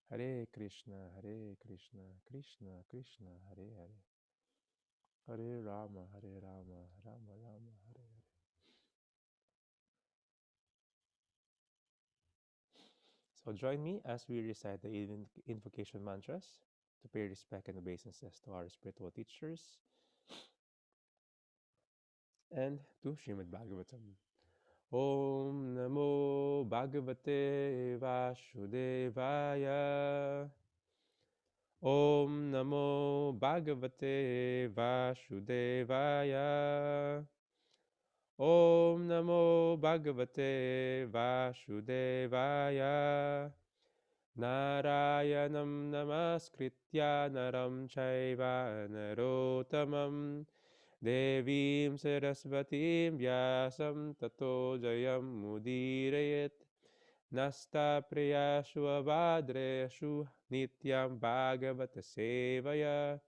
Hare Krishna, Hare Krishna, Krishna Krishna, Hare Hare. Hare Rama, Hare Rama, Rama Rama, Hare Hare. So join me as we recite the invocation mantras to pay respect and obeisances to our spiritual teachers and to Srimad Bhagavatam. Om Namo Bhagavate Vasudevaya. Om Namo Bhagavate Vasudevaya. Om Namo Bhagavate Vasudevaya. Narayanam Namaskritya Naram Chaiva Narotamam Devim Sarasvatim Vyasam Tato Jayam Mudirayet Nasta Priyashu Avadreshu Nityam Bhagavata Sevaya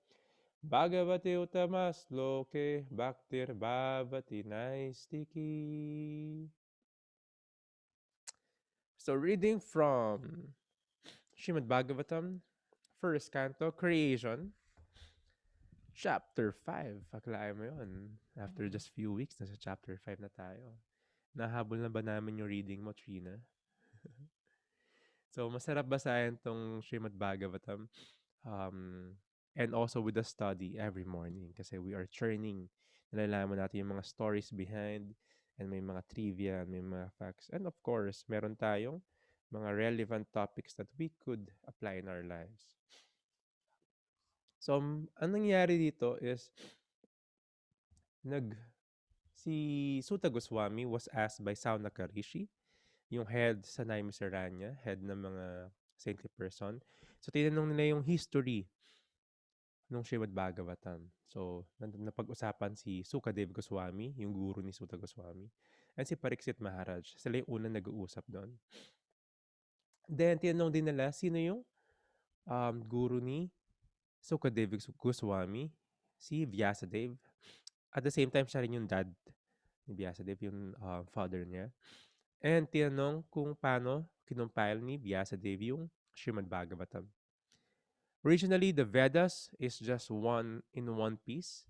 Bhagavate Utamas Loke Bhaktir Bhavati Naistiki. So reading from Srimad Bhagavatam, first canto, Creation, chapter 5. Akalain mo yun. After just few weeks, nasa chapter 5 na tayo. Nahabol na ba namin yung reading mo, Trina? So, masarap basahin tong Srimad Bhagavatam. Um, and also with the study every morning kasi we are churning. Nalalaman natin yung mga stories behind and may mga trivia and may mga facts. And of course, meron tayong mga relevant topics that we could apply in our lives. So, ang nangyari dito is nag si Suta Goswami was asked by Saunaka Rishi, yung head sa Naimisaranya, head ng mga saintly person. So, tinanong nila yung history nung Srimad Bhagavatam. So, napag-usapan si Sukadev Goswami, yung guru ni Suta Goswami, and si Pariksit Maharaj. Sila yung unang nag-uusap doon. Then, tinanong din nila, sino yung guru ni Sukadev Goswami? Si Vyasadev. At the same time, siya rin yung dad ni Vyasadev, yung father niya. And tinanong kung paano kinumpile ni Vyasadev yung Srimad Bhagavatam. Originally, the Vedas is just one in one piece.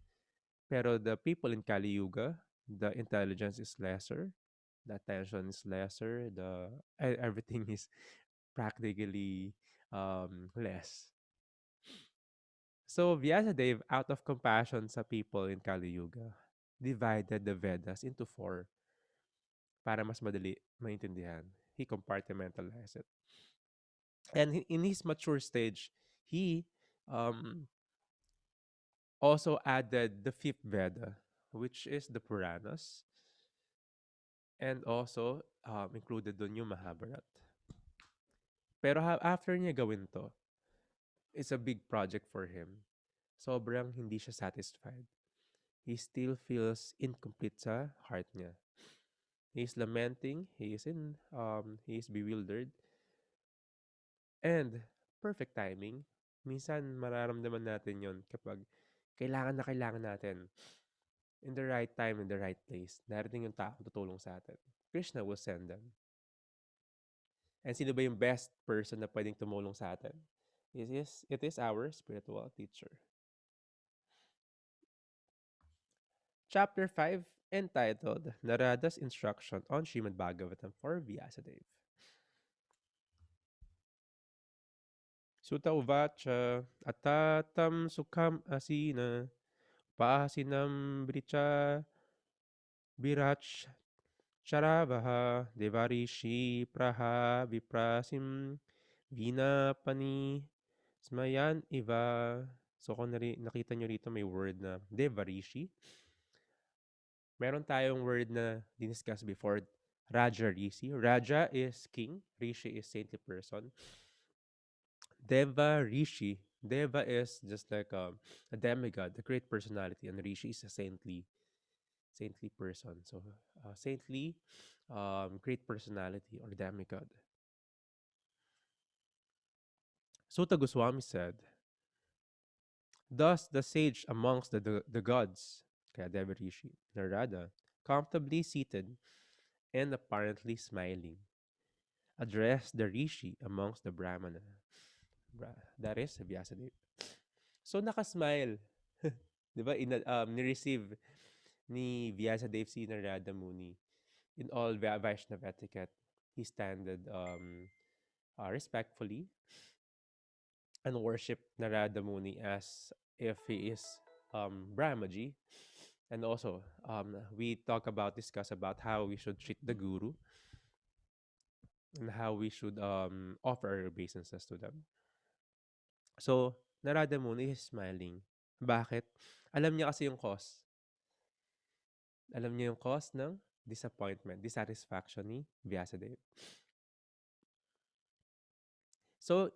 Pero the people in Kali Yuga, the intelligence is lesser, the attention is lesser, everything is practically less. So Vyasadeva, out of compassion sa people in Kali Yuga, divided the Vedas into four para mas madali maintindihan. He compartmentalized it. And in his mature stage, he um, also added the fifth Veda, which is the Puranas, and also included doon yung Mahabharat. Pero after niya gawin to, it's a big project for him. Sobrang hindi siya satisfied. He still feels incomplete sa heart niya. He's lamenting, he is bewildered, and perfect timing. Minsan mararamdaman natin yon kapag kailangan natin in the right time, in the right place. Darating yung tao tutulong sa atin. Krishna will send them. And sino ba yung best person na pwedeng tumulong sa atin? It is our spiritual teacher. Chapter 5, entitled Narada's Instruction on Srimad Bhagavatam for Vyasadeva. Sutta uvacha atatam sukham asina pasinam bricha birach charavaha devarishi praha viprasim vina pani smayan iva. So kung nakita nyo rito may word na devarishi. Meron tayong word na diniscuss before, Raja Rishi. Raja is king, Rishi is saintly person. Deva Rishi. Deva is just like a demigod, a great personality, and Rishi is a saintly person. So saintly, great personality or demigod. Sutta Goswami said, thus the sage amongst the gods, kaya Deva Rishi, Narada, comfortably seated and apparently smiling, addressed the rishi amongst the brahmana. That is Vyasadeva. So nakasmile. 'Di ba? Ni-receive ni Vyasadeva si Narada Muni. In all Vaishnav etiquette, he standed respectfully and worship Narada Muni as if he is Brahmaji. And also, we discuss about how we should treat the guru and how we should offer our obeisances to them. So, Narada Muni is smiling. Bakit? Alam niya kasi yung cause. Alam niya yung cause ng disappointment, dissatisfaction ni Vyasadeva. So,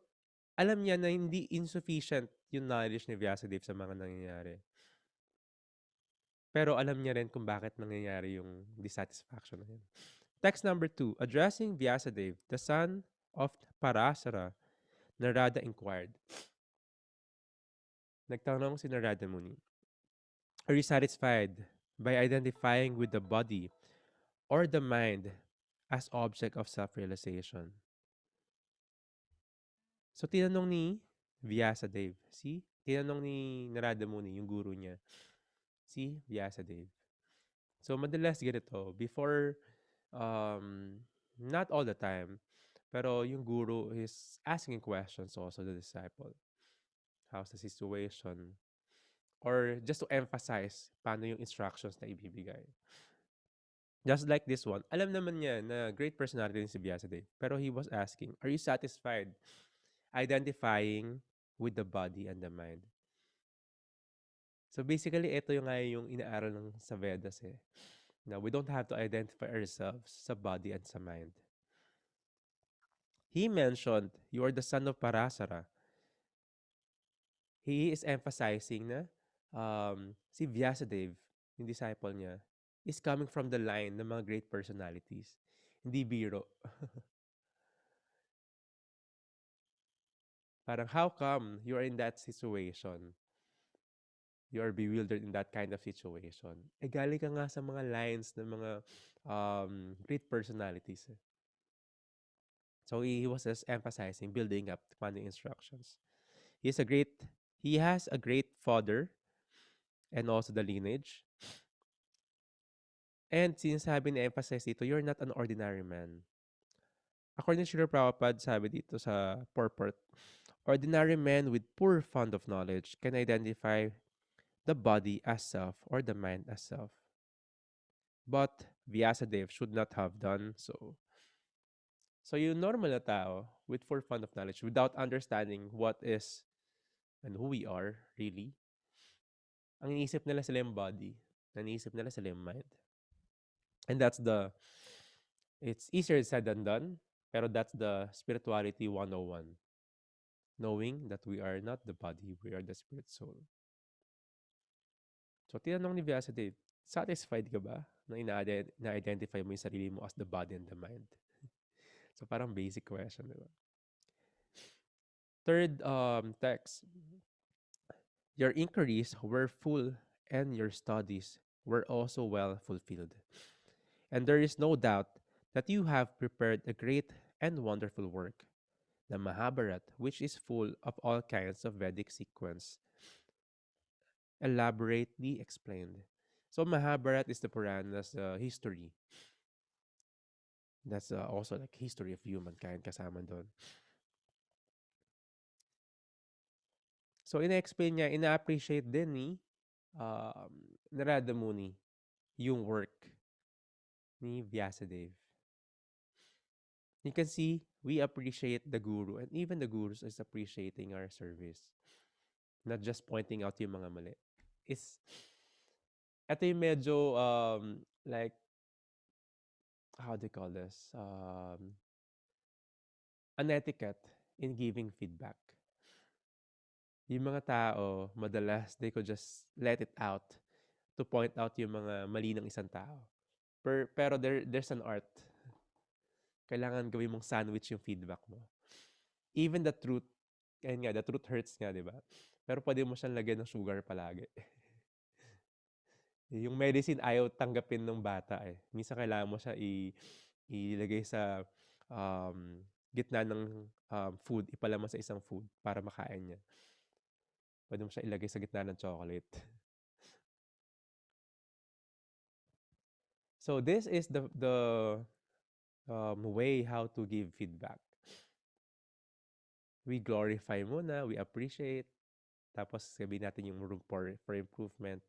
alam niya na hindi insufficient yung knowledge ni Vyasadeva sa mga nangyayari. Pero alam niya rin kung bakit nangyayari yung dissatisfaction na yun. Text number 2. Addressing Vyasadeva, the son of Parasara, Narada inquired. Nagtanong si Narada Muni, are you satisfied by identifying with the body or the mind as object of self-realization? So, tinanong ni Vyasadeva. Tinanong ni Narada Muni, yung guru niya, si Vyasadeva. So, madalas ganito, before, um, not all the time, pero yung guru is asking questions also the disciple. How's the situation? Or just to emphasize paano yung instructions na ibibigay. Just like this one, alam naman niya na great personality din si Vyasadeva. Pero he was asking, are you satisfied identifying with the body and the mind? So basically, ito yung nga yung inaaral ng sa Vedas eh. Now, we don't have to identify ourselves sa body and sa mind. He mentioned, you are the son of Parasara. He is emphasizing na si Vyasadeva, yung disciple niya, is coming from the line ng mga great personalities. Hindi biro. Parang, how come you are in that situation? You are bewildered in that kind of situation. Eh, galing ka nga sa mga lines ng mga great personalities. Eh. So he was just emphasizing building up the instructions. He has a great father and also the lineage. And sinasabi ni emphasize dito, you're not an ordinary man. According to Srila Prabhupada, sabi dito sa purport, ordinary men with poor fund of knowledge can identify the body as self or the mind as self. But Vyasadeva should not have done so. So yung normal na tao with poor fund of knowledge without understanding what is and who we are really, ang iniisip nila sila yung body, ang iniisip nila sila yung mind. And it's easier said than done, pero that's the spirituality 101. Knowing that we are not the body, we are the spirit soul. So, tinanong ni Vyasadeva, satisfied ka ba na na-identify mo yung sarili mo as the body and the mind? So, parang basic question, di ba? Third text, your inquiries were full and your studies were also well fulfilled. And there is no doubt that you have prepared a great and wonderful work, the Mahabharata, which is full of all kinds of Vedic sequence, elaborately explained. So Mahabharata is the Puranas history. That's also like history of humankind kasama doon. So ina-explain niya, ina-appreciate din ni um, Narada Muni yung work ni Vyasadeva. You can see, we appreciate the guru and even the gurus is appreciating our service. Not just pointing out yung mga mali. Ito yung medyo, like, how do you call this? An etiquette in giving feedback. Yung mga tao, madalas, they could just let it out to point out yung mga mali ng isang tao. Pero there's an art. Kailangan gawin mong sandwich yung feedback mo. Even the truth, kaya nga, the truth hurts nga, di ba? Pero pwede mo siyang lagyan ng sugar palagi. Yung medicine ayaw tanggapin ng bata eh. Minsan kailangan mo siya ilagay sa gitna ng food, ipalaman sa isang food para makain niya. Pwede mo siya ilagay sa gitna ng chocolate. So this is the way how to give feedback. We glorify muna, we appreciate, tapos sabihin natin yung room for improvement,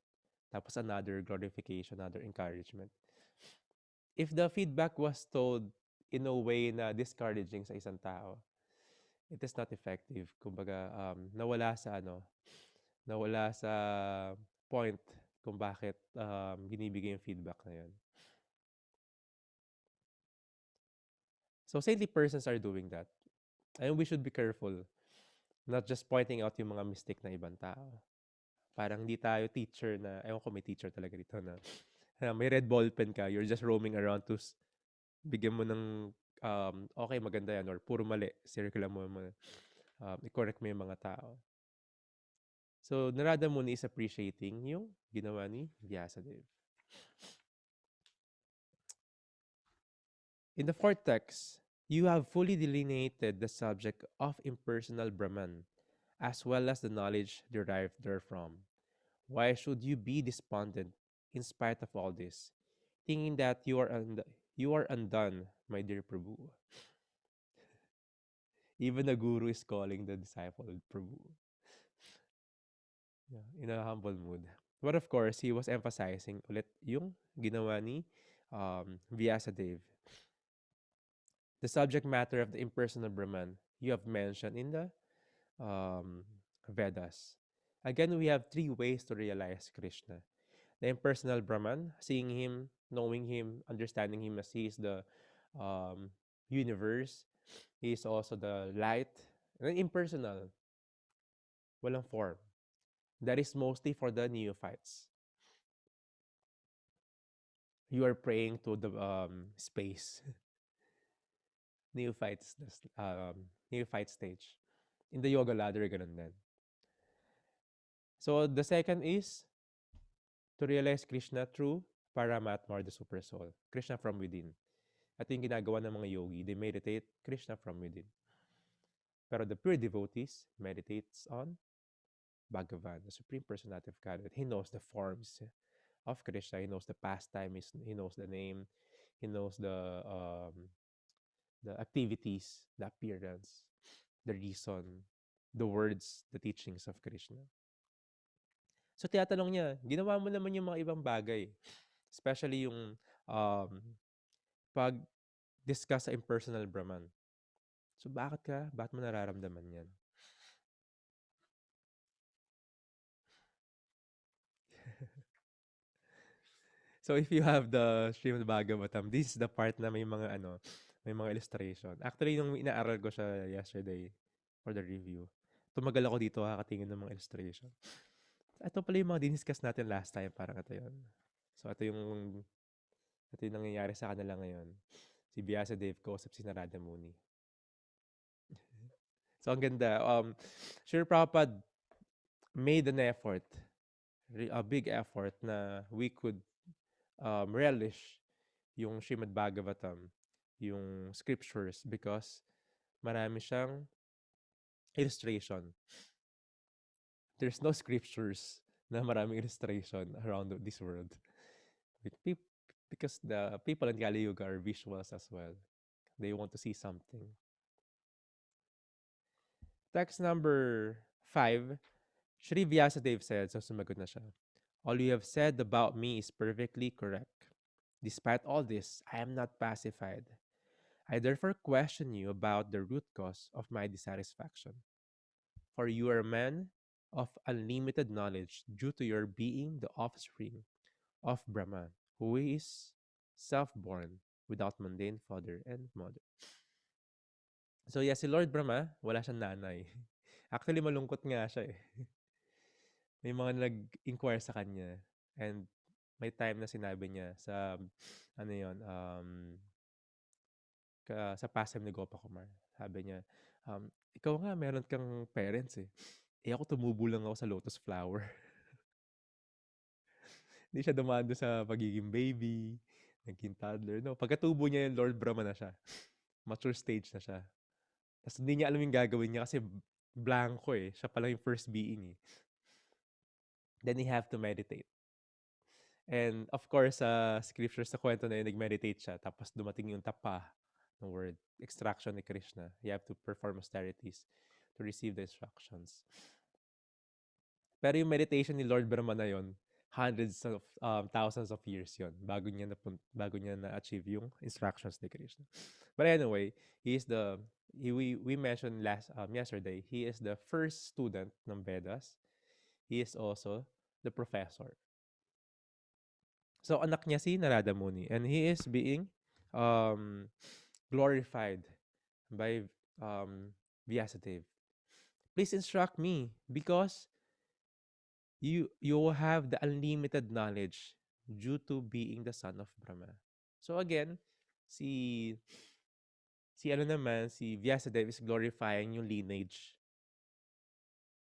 tapos another glorification, another encouragement. If the feedback was told in a way na discouraging sa isang tao, it is not effective. Kumbaga, nawala sa point kung bakit binibigay yung feedback na yun. So saintly persons are doing that. And we should be careful, not just pointing out yung mga mistake na ibang tao. Parang hindi tayo teacher na, ewan ko may teacher talaga dito na may red ball pen ka, you're just roaming around to bigyan mo ng okay, maganda yan, or puro mali, circle mo, i-correct mo yung mga tao. So, Narada Muni is appreciating yung ginawa ni Vyasadeva. In the fourth text, you have fully delineated the subject of impersonal Brahman, as well as the knowledge derived therefrom. Why should you be despondent in spite of all this, thinking that you are undone, my dear Prabhu? Even the guru is calling the disciple Prabhu. Yeah, in a humble mood. But of course, he was emphasizing ulit yung ginawa ni Vyasadeva. The subject matter of the impersonal Brahman you have mentioned in the um, Vedas. Again, we have three ways to realize Krishna. The impersonal Brahman, seeing him, knowing him, understanding him as he is the um, universe. He is also the light. And then impersonal, walang form. That is mostly for the neophytes. You are praying to the space. Neophytes, neophyte stage. In the yoga ladder, ganun din. So the second is to realize Krishna through Paramatma or the Super Soul. Krishna from within. At yung ginagawa ng mga yogi, they meditate Krishna from within. Pero the pure devotees meditates on Bhagavan, the Supreme Personality of Godhead. He knows the forms of Krishna. He knows the pastime. He knows the name. He knows the activities, the appearance, the reason, the words, the teachings of Krishna. So tinatanong niya, ginawa mo naman yung mga ibang bagay. Especially yung pag-discuss sa impersonal Brahman. So bakit mo nararamdaman yan? So if you have the Srimad Bhagavatam, this is the part na may mga illustration. Actually, nung inaaral ko siya yesterday for the review, tumagal ako dito kakatingin ng mga illustration. Ito pala yung mga diniscuss natin last time, parang ito yun. So ito yung nangyayari sa kanila ngayon. Si Vyasadeva kausap si Narada Muni. So ang ganda. Srila Prabhupada made an effort, a big effort na we could relish yung Srimad Bhagavatam, yung scriptures, because marami siyang illustration. There's no scriptures na maraming illustration around this world. Because the people in Kali Yuga are visuals as well. They want to see something. Text number 5, Shri Vyasadeva said, so sumagot na siya, all you have said about me is perfectly correct. Despite all this, I am not pacified. I therefore question you about the root cause of my dissatisfaction. For you are a man of unlimited knowledge due to your being the offspring of Brahma, who is self-born without mundane father and mother. So yes, si Lord Brahma, wala siyang nanay. Actually, malungkot nga siya eh. May mga nag-inquire sa kanya. And may time na sinabi niya sa, sa pastime ni Gopa Kumar. Sabi niya, ikaw nga, meron kang parents eh. Eh ako tumubo lang ako sa lotus flower. Hindi siya dumaan doon sa pagiging baby, naging toddler. No, pagkatubo niya yung Lord Brahma na siya. Mature stage na siya. Tas hindi niya alam yung gagawin niya kasi blanko, eh, siya pa lang yung first being, eh. Then you have to meditate. And of course, sa scriptures sa kuwento na yun, nag-meditate siya tapos dumating yung tapa ng word, extraction ni Krishna. You have to perform austerities to receive the instructions. Pero yung meditation ni Lord Brahma na yun, hundreds of thousands of years yun bago niya na-achieve yung instructions ni Krishna. But anyway, he is the we mentioned yesterday, he is the first student ng Vedas. He is also the professor. So anak niya si Narada Muni and he is being um, glorified by Vyasadeva. Please instruct me because you have the unlimited knowledge due to being the son of Brahma. So again, si si Vyasadeva is glorifying yung lineage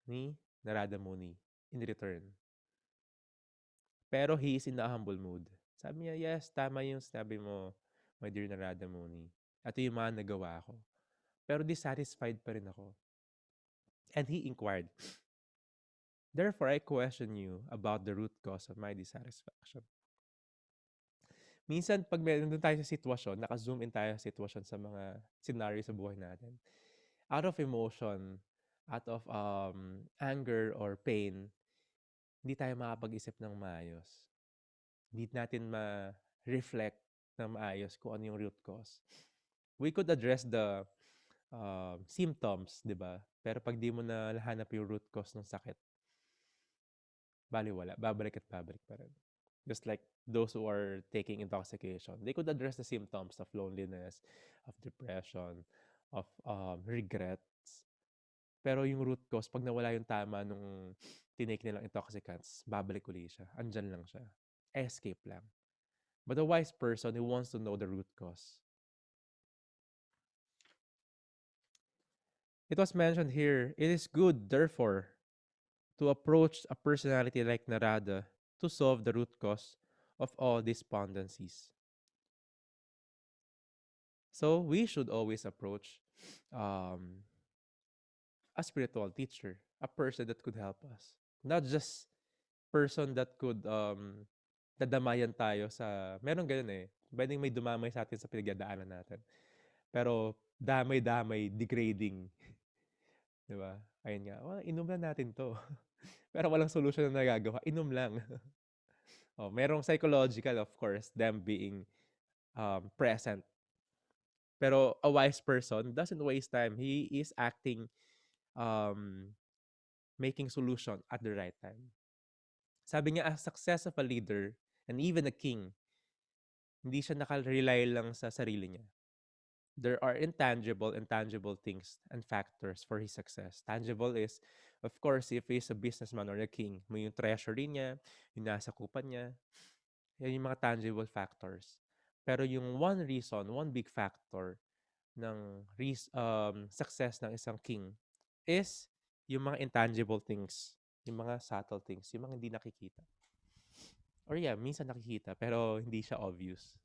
ni Narada Muni in return. Pero he is in a humble mood. Sabi niya, yes, tama yung sinabi mo, my dear Narada Muni. Ito yung mga nagawa ko. Pero dissatisfied pa rin ako. And he inquired, therefore, I question you about the root cause of my dissatisfaction. Minsan, pag nandun tayo sa sitwasyon, naka-zoom in tayo sa sitwasyon sa mga scenario sa buhay natin. Out of emotion, out of anger or pain, hindi tayo makapag-isip ng maayos. Hindi natin ma-reflect ng maayos kung ano yung root cause. We could address the symptoms, di ba? Pero pag di mo na lahanap yung root cause ng sakit, baliwala. Babalik at babalik pa rin. Just like those who are taking intoxication, they could address the symptoms of loneliness, of depression, of regrets. Pero yung root cause, pag nawala yung tama nung tinake nilang intoxicants, babalik uli siya. Andyan lang siya. Escape lang. But a wise person who wants to know the root cause. It was mentioned here, it is good, therefore, to approach a personality like Narada to solve the root cause of all despondencies. So we should always approach um, a spiritual teacher, a person that could help us. Not just person that could dadamayan tayo sa, meron ganun eh, pwedeng may dumamay sa atin sa pinagdadaanan natin. Pero damay-damay, degrading. Di ba? Ayun nga, well, inom lang natin to. Pero walang solution na nagagawa, inom lang. Oh, merong psychological, of course, them being present. Pero a wise person doesn't waste time. He is acting, um, making solution at the right time. Sabi niya, a success of a leader and even a king, hindi siya nakarely lang sa sarili niya. There are intangible and tangible things and factors for his success. Tangible is, of course, if he's a businessman or a king, may yung treasury niya, yung nasa kupan niya, yan yung mga tangible factors. Pero yung one reason, one big factor ng success ng isang king is yung mga intangible things, yung mga subtle things, yung mga hindi nakikita. Or yeah, minsan nakikita pero hindi siya obvious.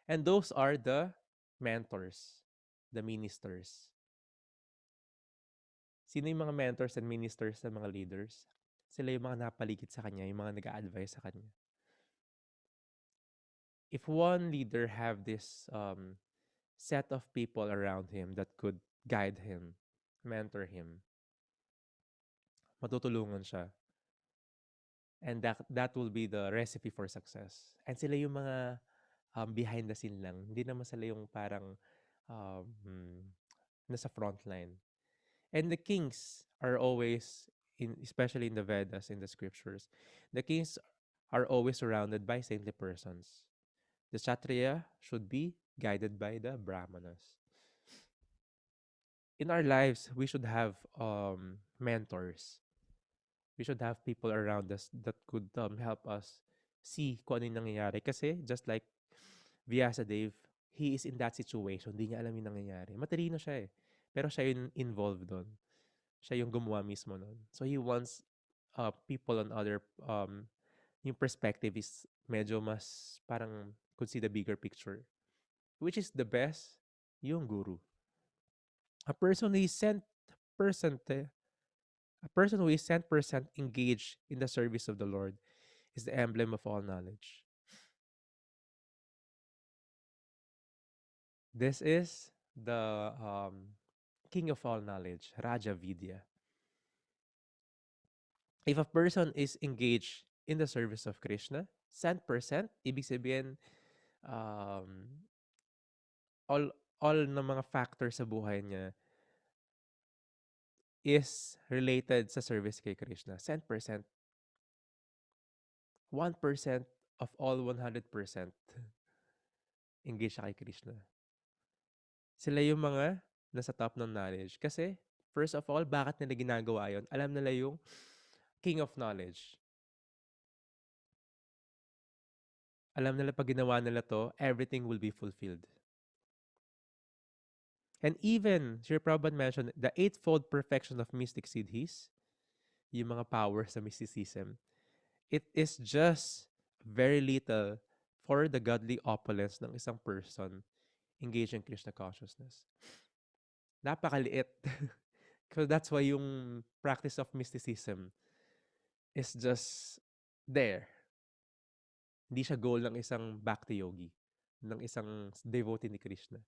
And those are the mentors, the ministers. Sino yung mga mentors and ministers ng mga leaders? Sila yung mga napaligid sa kanya, yung mga nag-a-advise sa kanya. If one leader have this set of people around him that could guide him, mentor him, matutulungan siya. And that will be the recipe for success. And sila yung mga behind the scene lang. Hindi naman sila yung parang nasa front line. And the kings are always, especially in the Vedas, in the scriptures, the kings are always surrounded by saintly persons. The Kshatriya should be guided by the Brahmanas. In our lives, we should have mentors. We should have people around us that could help us see kung ano yung nangyayari. Kasi just like Vyasadeva, he is in that situation. Hindi niya alam yung nangyayari. Matalino siya eh. Pero siya yung involved doon. Siya yung gumawa mismo nun. So he wants people on other, yung perspective is medyo mas parang could see the bigger picture. Which is the best? Yung guru. A person who is percent, a person who is 10% engaged in the service of the Lord is the emblem of all knowledge. This is the king of all knowledge, Raja Vidya. If a person is engaged in the service of Krishna, 100%, ibig sabihin, um, all all ng mga factors sa buhay niya is related sa service kay Krishna. 100%, 1% of all 100% engaged siya kay Krishna. Sila yung mga nasa top ng knowledge. Kasi, first of all, bakit nila ginagawa yon? Alam nila yung king of knowledge. Alam nila pag ginawa nila to, everything will be fulfilled. And even, Sri Prabhupada mentioned, the eightfold perfection of mystic siddhis, yung mga powers sa mysticism, it is just very little for the godly opulence ng isang person engaged in Krishna consciousness. Napakaliit. So that's why yung practice of mysticism is just there. Hindi siya goal ng isang bhakti yogi, ng isang devotee ni Krishna.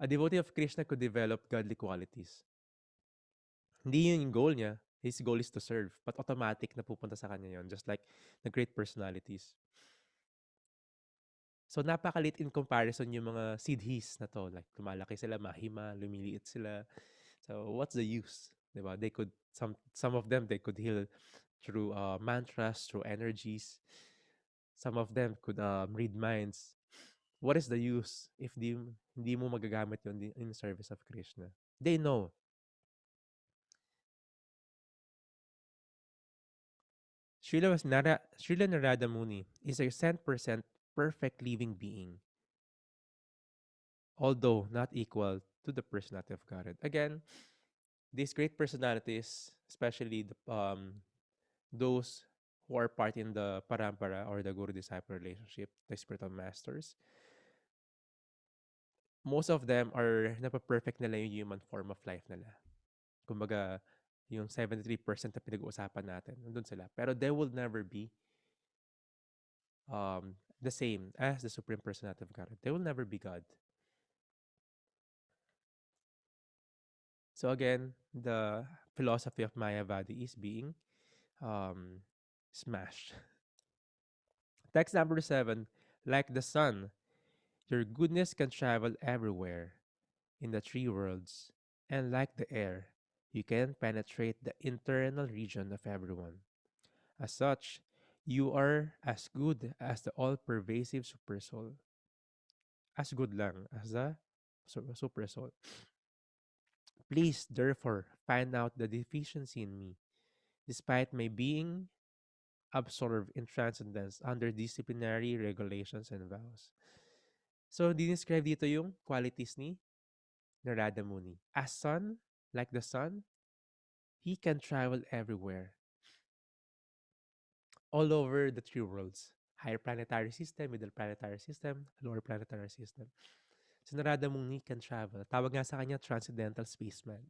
A devotee of Krishna could develop godly qualities. Hindi yun yung goal niya. His goal is to serve. But automatic na pupunta sa kanya yon, just like the great personalities. So napakalit in comparison yung mga siddhis na to. Like lumalaki sila, mahima, lumiliit sila. So what's the use? Diba? They could, some of them, they could heal through mantras, through energies. Some of them could read minds. What is the use if hindi mo magagamit yun in service of Krishna? They know. Srila Narada Muni is a 100% perfect living being, although not equal to the personality of Godhead. Again, these great personalities, especially those who are part in the parampara or the guru-disciple relationship, the spiritual masters, most of them are napa-perfect nila yung human form of life nila. Kumbaga, yung 73% na pinag-uusapan natin, nandun sila. Pero they will never be the same as the Supreme Personality of God. They will never be God. So again, the philosophy of Mayavadi is being um, smashed. Text number 7, like the sun, your goodness can travel everywhere in the three worlds, and like the air, you can penetrate the internal region of everyone. As such, you are as good as the all-pervasive supersoul. As good lang as the supersoul. Please, therefore, find out the deficiency in me, despite my being absorbed in transcendence under disciplinary regulations and vows. So, dinescribe dito yung qualities ni Narada Muni. As sun, like the sun, he can travel everywhere, all over the three worlds. Higher planetary system, middle planetary system, lower planetary system. Si Narada Muni can travel. Tawag nga sa kanya, transcendental spaceman.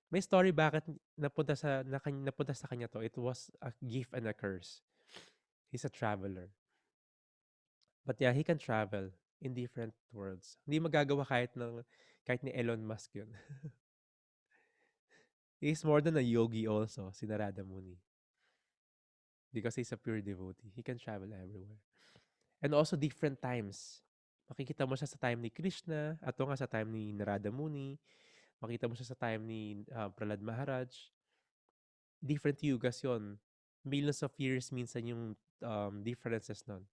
May story bakit napunta sa kanya to. It was a gift and a curse. He's a traveler. But yeah, he can travel in different worlds. Hindi magagawa kahit ni Elon Musk yun. He's more than a yogi also, si Narada Muni. Because he's a pure devotee. He can travel everywhere. And also different times. Makikita mo siya sa time ni Krishna, ato nga sa time ni Narada Muni, makita mo siya sa time ni Prahlad Maharaj. Different yugas yon. Millions of years minsan yung differences nun.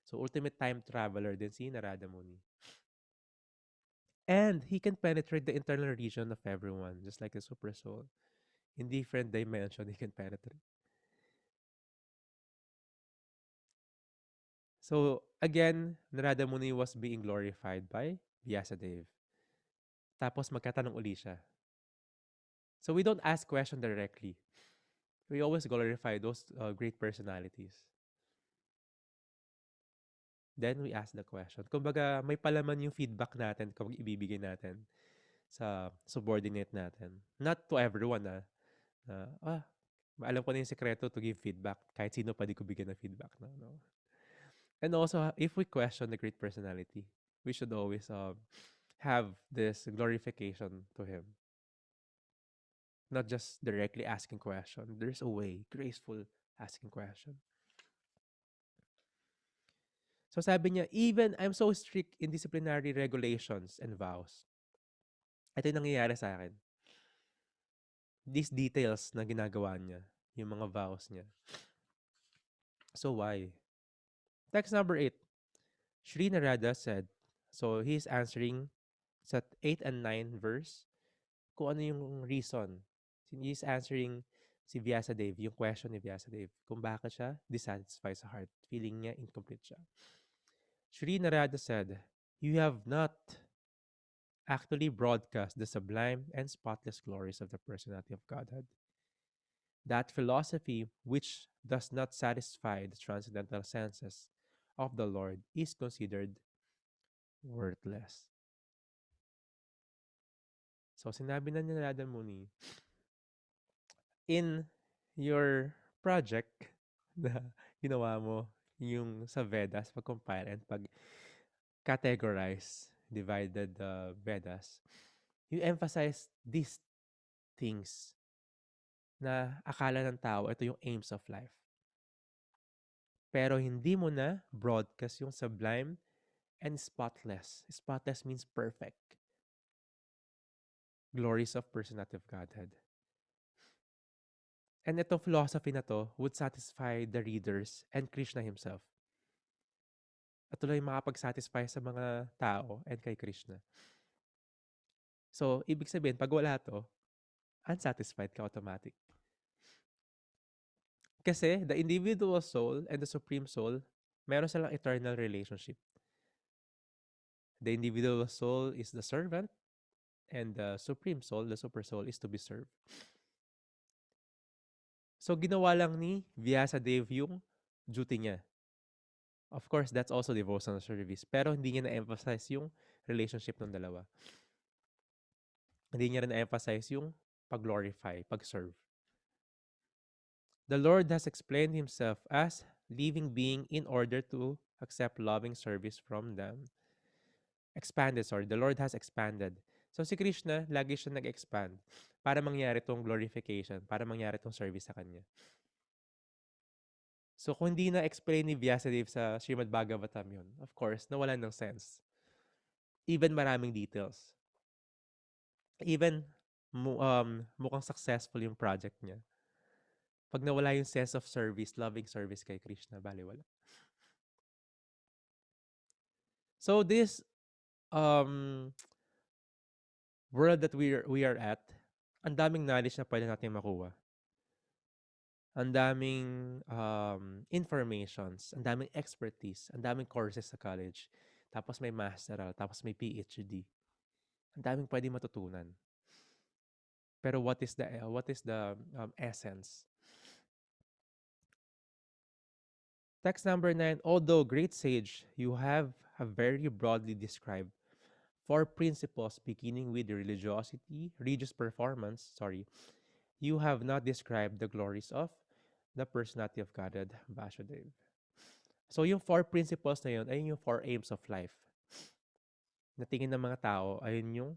So, ultimate time traveler din si Narada Muni. And he can penetrate the internal region of everyone, just like a super soul. In different dimension, he can penetrate. So, again, Narada Muni was being glorified by Vyasadeva. Tapos, magkatanong uli siya. So, we don't ask question directly. We always glorify those great personalities. Then we ask the question. Kumbaga, may palaman yung feedback natin kung ibibigay natin sa subordinate natin. Not to everyone, na, alam ko na yung sekreto to give feedback. Kahit sino pwede ko bigyan ng feedback. No, no. And also, if we question the great personality, we should always have this glorification to him. Not just directly asking question. There's a way, graceful asking question. So sabi niya, even I'm so strict in disciplinary regulations and vows. Ito yung nangyayari sa akin. These details na ginagawa niya, yung mga vows niya. So why? Text number 8. Shri Narada said, so he's answering sa 8 and 9 verse, kung ano yung reason. He's answering si Vyasadeva, yung question ni Vyasadeva, kung bakit siya dissatisfied sa heart. Feeling niya incomplete siya. Shri Narada said, you have not actually broadcast the sublime and spotless glories of the personality of Godhead. That philosophy which does not satisfy the transcendental senses of the Lord is considered worthless. So sinabi na ni Narada Muni, in your project na ginawa mo, yung sa Vedas, pag-compile and pag-categorize, divided the Vedas, you emphasize these things na akala ng tao, ito yung aims of life. Pero hindi mo na broadcast yung sublime and spotless. Spotless means perfect. Glories of personality of Godhead. And itong philosophy na to would satisfy the readers and Krishna himself. At tuloy makapag-satisfy sa mga tao and kay Krishna. So, ibig sabihin, pag wala to, unsatisfied ka automatic. Kasi the individual soul and the supreme soul, meron silang eternal relationship. The individual soul is the servant, and the supreme soul, the super soul, is to be served. So, ginawa lang ni Vyasadeva yung duty niya. Of course, that's also devotional service. Pero hindi niya na-emphasize yung relationship ng dalawa. Hindi niya rin na-emphasize yung pag-glorify, pag-serve. The Lord has explained himself as living being in order to accept loving service from them. The Lord has expanded. So si Krishna, lagi siya nag-expand para mangyari tong glorification, para mangyari tong service sa kanya. So kung hindi na-explain ni Vyasadeva sa Srimad Bhagavatam yun, of course, nawalan ng sense. Even maraming details. Even mukhang successful yung project niya. Pag nawala yung sense of service, loving service kay Krishna, baliwala. So this um, world that we are at, ang daming knowledge na pwede natin makuha. Ang daming informations, ang daming expertise, ang daming courses sa college. Tapos may masteral, tapos may PhD. Ang daming pwede matutunan. Pero what is the essence? Text number 9, although great sage, you have very broadly described 4 principles beginning with religious performance, you have not described the glories of the personality of Godhead, Vasudev. So yung 4 principles na yun, ayun yung 4 aims of life. Na tingin ng mga tao, ayun yung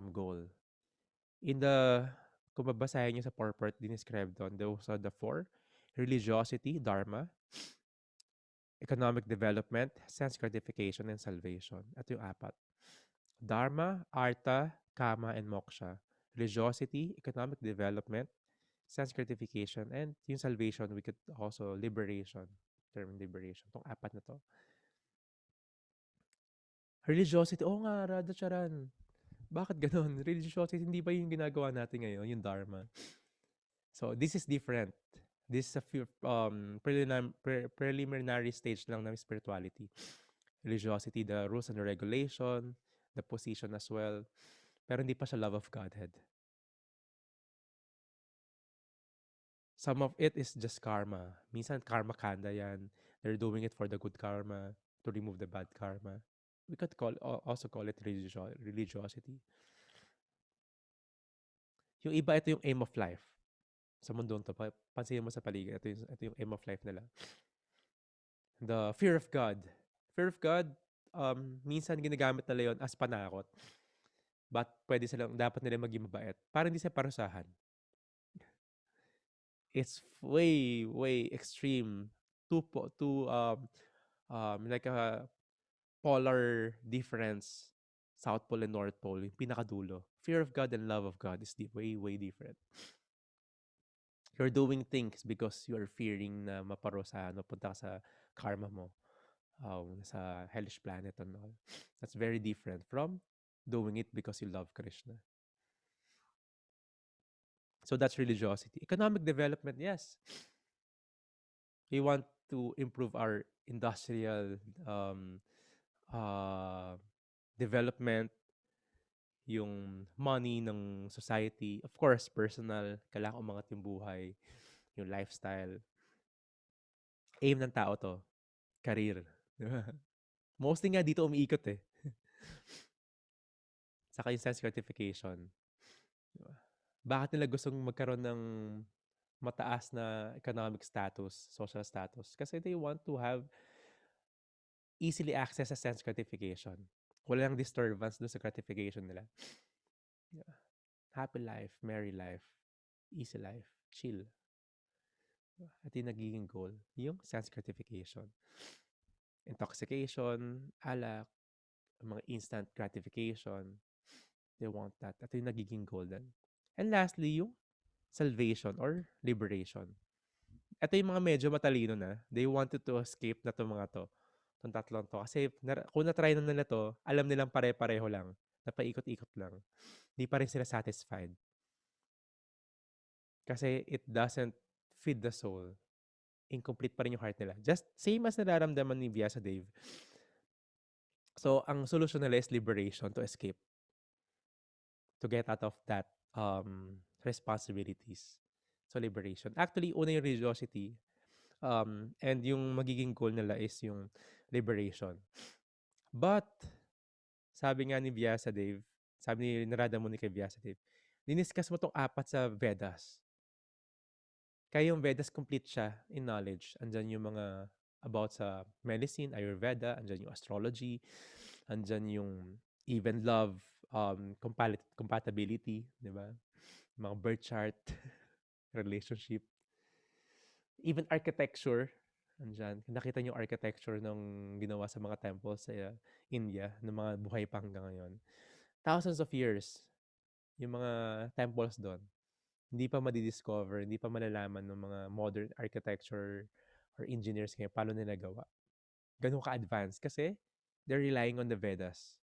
goal. Kung babasahin nyo sa purport, dinescribe doon, those are the 4. Religiosity, dharma, economic development, sense gratification, and salvation. At yung 4. Dharma, artha, kama, and moksha. Religiosity, economic development, sense gratification, and yung salvation, we could also liberation. Term liberation. Itong 4 na to. Religiosity, nga, Radha Charan. Bakit ganun? Religiosity, hindi ba yung ginagawa natin ngayon, yung dharma? So, this is different. This is a preliminary stage lang ng spirituality. Religiosity, the rules and the regulation, the position as well. Pero hindi pa siya love of Godhead. Some of it is just karma. Minsan karma kanda yan. They're doing it for the good karma. to remove the bad karma. We could also call it religiosity. Yung iba, ito yung aim of life. Sa mundong to, pansinin mo sa paligid, ito yung aim of life nila. The fear of God. Fear of God, minsan ginagamit nila yon as panakot. But dapat nila maging mabait. Para hindi sila parusahan. It's way, way extreme. Like a polar difference. South Pole and North Pole, yung pinakadulo. Fear of God and love of God is way, way different. You're doing things because you're fearing na maparusahan, mapunta ka sa karma mo, sa hellish planet and all. That's very different from doing it because you love Krishna. So that's religiosity. Economic development, yes. We want to improve our industrial uh, development, yung money ng society. Of course, personal, kailangan umangat yung buhay, yung lifestyle. Aim ng tao to, career. Mostly nga dito umiikot eh. Saka yung sense gratification. Diba? Bakit nila gustong magkaroon ng mataas na economic status, social status? Kasi they want to have easily access sa sense gratification. Walang disturbance dun sa gratification nila. Yeah. Happy life, merry life, easy life, chill. At yung nagiging goal, yung sense gratification. Intoxication, alak, mga instant gratification. They want that. At yung nagiging goal din. And lastly, yung salvation or liberation. Ito yung mga medyo matalino na. They wanted to escape na itong mga to. Itong tatlong to. Kasi kung na-try na nila to, alam nilang pare-pareho lang. Napaikot-ikot lang. Hindi pa rin sila satisfied. Kasi it doesn't feed the soul. Incomplete pa rin yung heart nila. Just same as nararamdaman ni Vyasa Dave. So, ang solution nila is liberation, to escape. To get out of that responsibilities. So, liberation. Actually, una yung religiosity. And yung magiging goal nila is yung liberation. But, sabi nga ni Vyasa Dave, sabi ni Narada Muni kay Vyasa Dave, diniscuss mo tong apat sa Vedas. Kaya yung Vedas complete siya in knowledge. Andyan yung mga about sa medicine, Ayurveda, andyan yung astrology, andyan yung even love, compatibility, di ba? Mga birth chart, relationship, even architecture. Andyan. Nakita niyo yung architecture ng ginawa sa mga temples sa India, ng mga buhay pa hanggang ngayon. Thousands of years, yung mga temples doon, hindi pa madidiscover, hindi pa malalaman ng mga modern architecture or engineers ngayon paano nila gawa. Ganun ka-advanced kasi they're relying on the Vedas.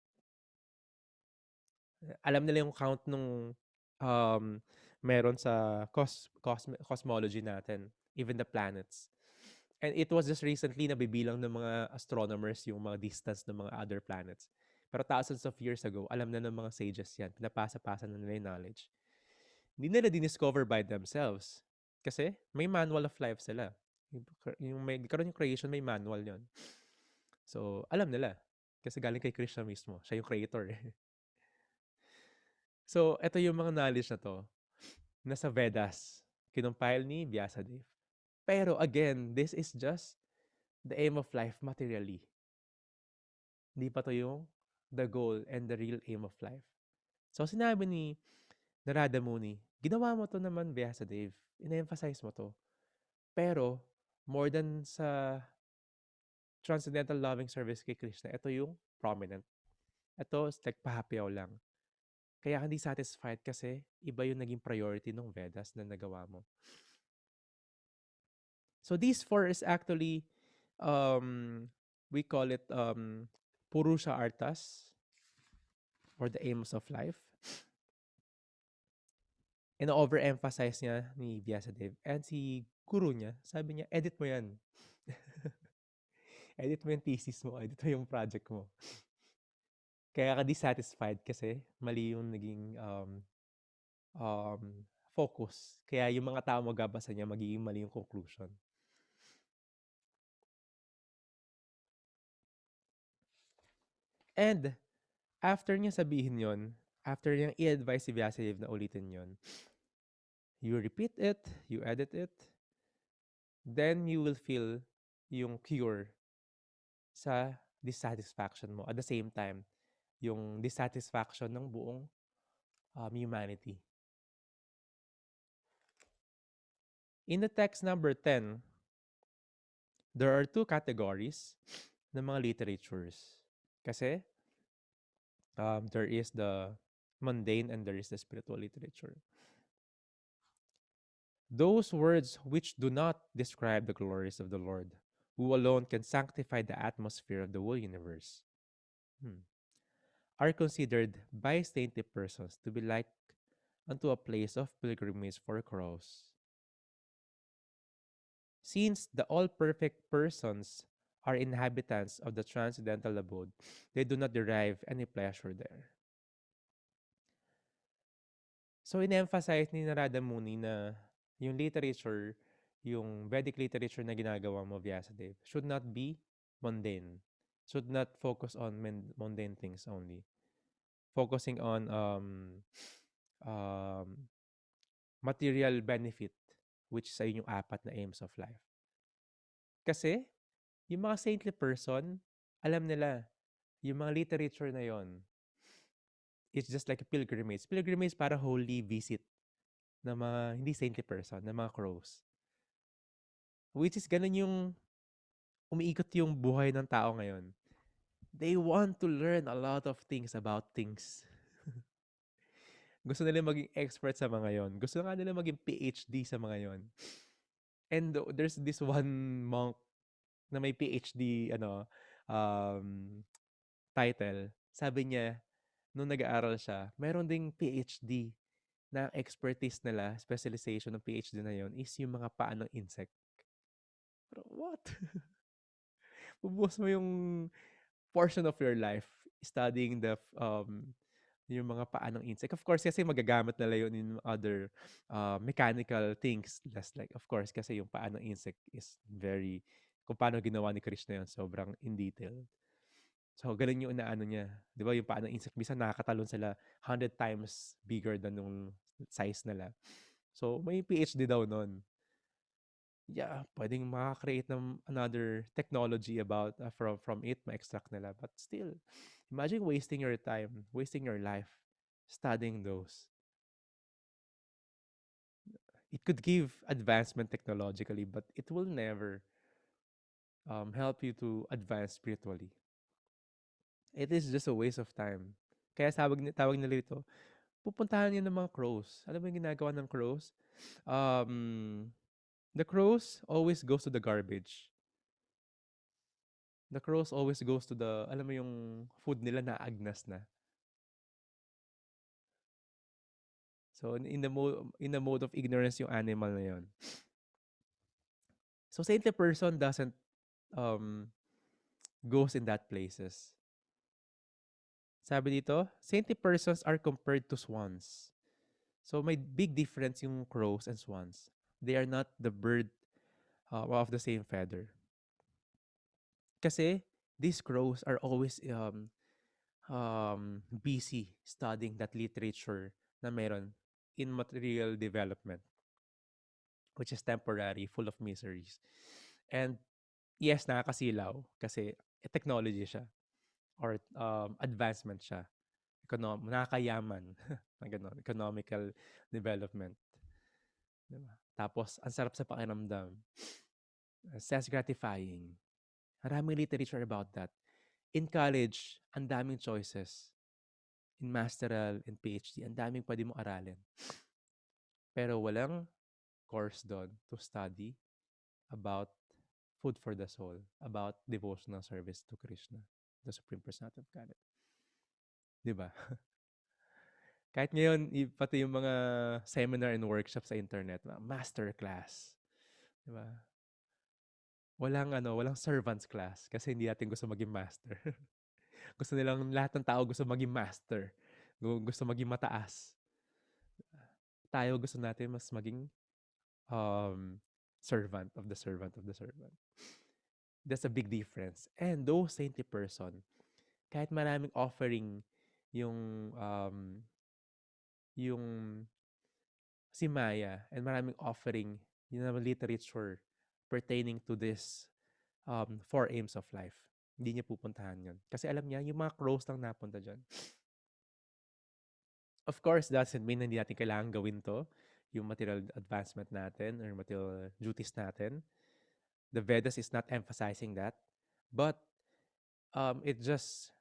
Alam nila yung count nung meron sa cosmology natin, even the planets. And it was just recently na bibilang ng mga astronomers yung mga distance ng mga other planets. Pero thousands of years ago, alam na ng mga sages yan. Pinapasa-pasa na nila yung knowledge. Hindi nila diniscover by themselves. Kasi may manual of life sila. Karon yung creation, may manual yon. So, alam nila. Kasi galing kay Krishna mismo. Siya yung creator. So, ito yung mga knowledge na to. Nasa Vedas. Kinumpile ni Vyasadeva. Pero again, this is just the aim of life materially. Hindi pa to yung the goal and the real aim of life. So, sinabi ni Narada Muni, ginawa mo to naman, Vyasadeva. In-emphasize mo to. Pero, more than sa transcendental loving service kay Krishna, ito yung prominent. Ito, is like pahapiaw lang. Kaya hindi satisfied kasi iba yung naging priority ng Vedas na nagawa mo. So these four is actually, we call it Purusha Arthas or the aims of life. And overemphasize niya ni Vyasadeva. And si guru niya, sabi niya, edit mo yan. Edit mo yung thesis mo, edit mo yung project mo. Kaya ka dissatisfied kasi mali yung naging focus. Kaya yung mga tao magbabasa niya, magiging mali yung conclusion. And after niya sabihin yon, after niyang i-advise si Vyacheslav na ulitin yon, you repeat it, you edit it, then you will feel yung cure sa dissatisfaction mo. At the same time, yung dissatisfaction ng buong humanity. In the text number 10, there are two categories ng mga literatures. Kasi there is the mundane and there is the spiritual literature. Those words which do not describe the glories of the Lord, who alone can sanctify the atmosphere of the whole universe, are considered by saintly persons to be like unto a place of pilgrimage for crows. Since the all perfect persons are inhabitants of the transcendental abode, they do not derive any pleasure there. So in-emphasize ni Narada Muni na yung literature, yung Vedic literature na ginagawa mo, Vyasadeva, should not be mundane. Should not focus on mundane things only. Focusing on um, material benefit, which is yung apat na aims of life. Kasi, yung mga saintly person, alam nila, yung mga literature na yon, it's just like a pilgrimage. Pilgrimage para holy visit ng mga hindi saintly person, ng mga crows. Which is ganun yung umiikot yung buhay ng tao ngayon. They want to learn a lot of things about things. Gusto nila maging expert sa mga yon. Gusto nga nila maging PhD sa mga yon. And there's this one monk na may PhD um, title. Sabi niya, nung nag-aaral siya, meron ding PhD na expertise nila, specialization ng PhD na yon is yung mga paa ng insect. Pero what? Bubuhos mo yung portion of your life studying yung mga paa ng insect. Of course, kasi magagamit nila yun in other mechanical things. Less like, of course, kasi yung paa ng insect is very, kung paano ginawa ni Krishna yun, sobrang in detail. So, ganun yung inaano niya. Di ba, yung paa ng insect, bisa nakakatalon sila 100 times bigger than yung size nila. So, may PhD daw nun. Yeah, pwedeng makakreate ng another technology about from it, ma-extract nila. But still, imagine wasting your time, wasting your life studying those. It could give advancement technologically, but it will never help you to advance spiritually. It is just a waste of time. Kaya tawag nila ito, pupuntahan niyo ng mga crows. Alam mo yung ginagawa ng crows? The crows always goes to the garbage. The crows always goes to the, alam mo yung food nila na agnas na. So, in the mode of ignorance yung animal na yun. So, saintly person doesn't goes in that places. Sabi dito, saintly persons are compared to swans. So, may big difference yung crows and swans. They are not the bird of the same feather. Kasi, these crows are always busy studying that literature na meron in material development, which is temporary, full of miseries. And yes, nakakasilaw kasi technology siya or advancement siya. Nakakayaman. Ganon, economical development. Diba? Tapos, ang sarap sa pakiramdam. Self-gratifying. Maraming literature about that. In college, ang daming choices. In masteral and PhD, ang daming pwede mong aralin. Pero walang course doon to study about food for the soul, about devotional service to Krishna, the Supreme Personality of Godhead. Diba? Kahit ngayon, pati yung mga seminar and workshop sa internet, master class. Diba? Walang servants class kasi hindi natin gusto maging master. Gusto nilang lahat ng tao gusto maging master. Gusto maging mataas. Tayo gusto natin mas maging servant of the servant of the servant. That's a big difference. And those saintly person, Kahit maraming offering yung si Maya and maraming offering yung mga literature pertaining to this four aims of life. Hindi niya pupuntahan yun. Kasi alam niya, yung mga crows lang napunta dyan. Of course, doesn't mean na hindi natin kailangan gawin to. Yung material advancement natin or material duties natin. The Vedas is not emphasizing that. But it just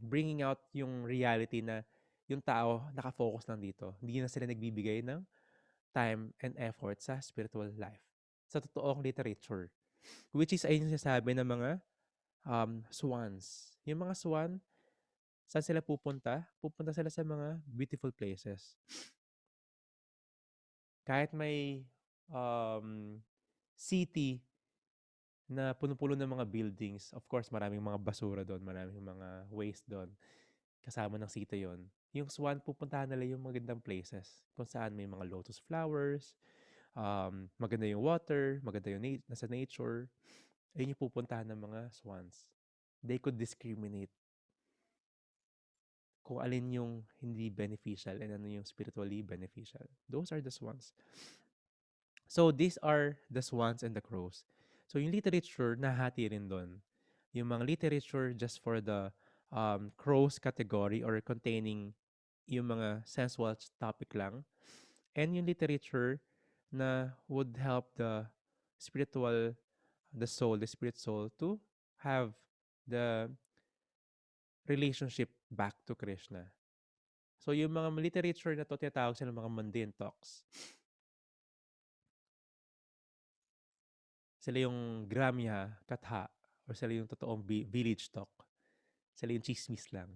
bringing out yung reality na yung tao nakafocus lang dito. Hindi na sila nagbibigay ng time and effort sa spiritual life. Sa totoong literature. Which is ayun yung sinasabi ng mga swans. Yung mga swan, saan sila pupunta? Pupunta sila sa mga beautiful places. Kahit may um, city na puno-puno ng mga buildings, of course, maraming mga basura doon, maraming mga waste doon. Kasama ng city yon. Yung swan, pupuntahan nila yung magandang places kung saan may mga lotus flowers, maganda yung water, maganda yung nasa nature. Ayun yung pupuntahan ng mga swans. They could discriminate kung alin yung hindi beneficial and ano yung spiritually beneficial. Those are the swans. So, these are the swans and the crows. So, yung literature, nahati rin doon. Yung mga literature just for the crows category or containing yung mga sensual topic lang. And yung literature na would help spiritual, the spirit soul to have the relationship back to Krishna. So, yung mga literature na to, tinatawag sila mga mundane talks. Sila yung gramya, katha, or sila yung totoong village talk. Sila yung chismis lang.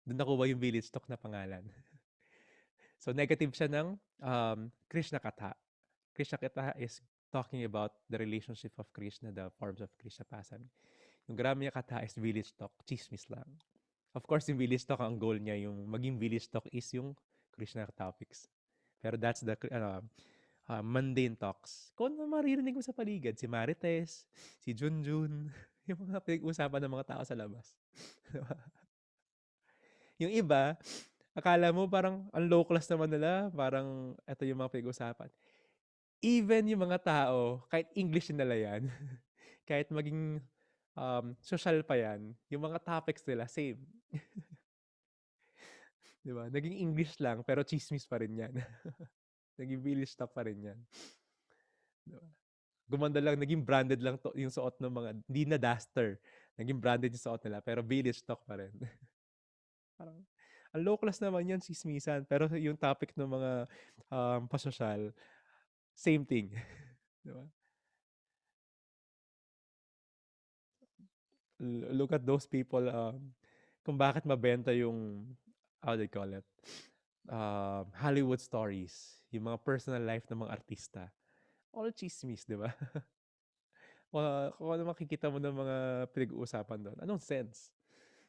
Doon nakuha yung village talk na pangalan. So, negative siya ng Krishna katha. Krishna katha is talking about the relationship of Krishna, the forms of Krishna pasam. Yung gramya katha is village talk, chismis lang. Of course, yung village talk, ang goal niya, yung maging village talk is yung Krishna topics. Pero that's the mundane talks. Kung ano maririnig mo sa paligid, si Marites, si Junjun, yung mga pinag-usapan ng mga tao sa labas. Yung iba, akala mo parang ang low class naman nila, parang ito yung mga pinag-usapan. Even yung mga tao, kahit English nila yan, kahit maging social pa yan, yung mga topics nila, same. Di ba? Naging English lang, pero chismis pa rin yan. Naging village talk pa rin yan. Di ba? Gumanda lang, naging branded lang to, yung suot ng mga, hindi na duster. Naging branded yung suot nila, pero village talk pa rin. Parang, ang low class naman yan, sismisan. Pero yung topic ng mga pasosyal, same thing. Di ba? Look at those people, kung bakit mabenta yung, how do you call it, Hollywood stories, yung mga personal life ng mga artista. All chismis, di ba? Kung ano makikita mo ng mga pinag-uusapan doon, anong sense?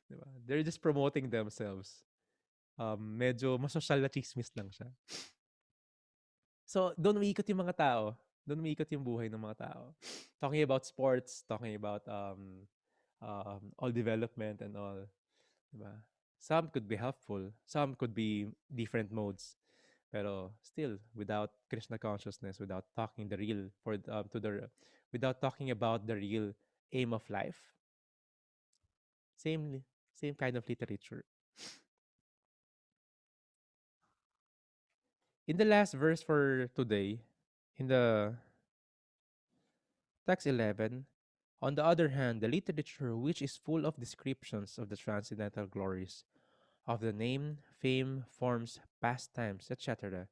Di ba? They're just promoting themselves. Medyo masosyal na chismis lang siya. So, doon umiikot yung mga tao. Doon umiikot yung buhay ng mga tao. Talking about sports, talking about all development and all. Diba? Some could be helpful. Some could be different modes. Pero still, without Krishna consciousness, without talking the real without talking about the real aim of life, same same kind of literature. In the last verse for today, in the text 11, on the other hand, the literature which is full of descriptions of the transcendental glories of the name, fame, forms, pastimes, etc.,